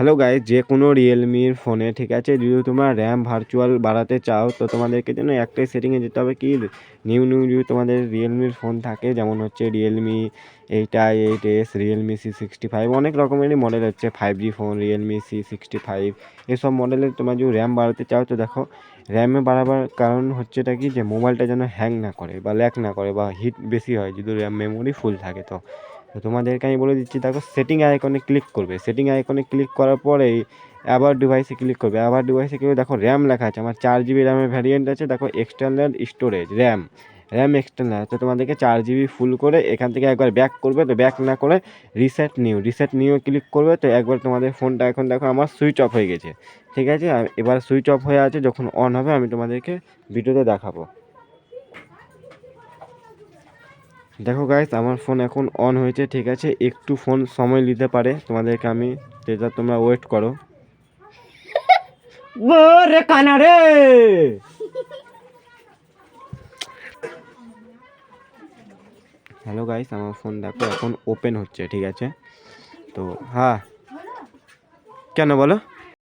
Hello guys, যে কোনো রিয়েলমির ফোনে ঠিক আছে, যদি তোমরা র্যাম ভার্চুয়াল বাড়াতে চাও তো তোমাদেরকে জন্য একটাই সেটিংয়ে যেতে হবে। কি নিউ যদি তোমাদের রিয়েলমির ফোন থাকে, যেমন হচ্ছে Realme 8i 8s, Realme C65, অনেক রকমেরই মডেল হচ্ছে 5G ফোন, Realme C65, এসব মডেলের তোমরা যদি র্যাম বাড়াতে চাও তো দেখো, র্যামে বাড়াবার কারণ হচ্ছে এটা কি, যে মোবাইলটা যেন হ্যাং না করে বা ল্যাগ না করে বা হিট বেশি হয় যদি র্যাম মেমোরি ফুল থাকে। তো তোমাদেরকে আমি বলে দিচ্ছি, দেখো সেটিং আইকনে ক্লিক করবে, সেটিং আইকনে ক্লিক করার পরেই আবার ডিভাইসে ক্লিক করবে, আবার ডিভাইসে ক্লিক দেখো র্যাম লেখা আছে, আমার 4 GB র্যামের ভ্যারিয়েন্ট আছে, দেখো এক্সটার্নাল স্টোরেজ র্যাম এক্সটার্নাল। তো তোমাদেরকে 4 GB ফুল করে এখান থেকে একবার ব্যাক করবে, তো ব্যাক না করে রিসেট নিউ ক্লিক করবে। তো একবার তোমাদের ফোনটা এখন দেখো আমার সুইচ অফ হয়ে গেছে, ঠিক আছে। এবার সুইচ অফ হয়ে আছে, যখন অন হবে আমি তোমাদেরকে ভিডিওতে দেখাবো। দেখো গাইস, আমার ফোন এখন অন হয়েছে, ঠিক আছে। একটু ফোন সময় নিতে পারে তোমাদেরকে, আমি যেটা তোমরা ওয়েট করো। রে কানা রে, হ্যালো গাইস, আমার ফোন দেখো এখন ওপেন হচ্ছে, ঠিক আছে। তো হ্যাঁ, কেন বলো?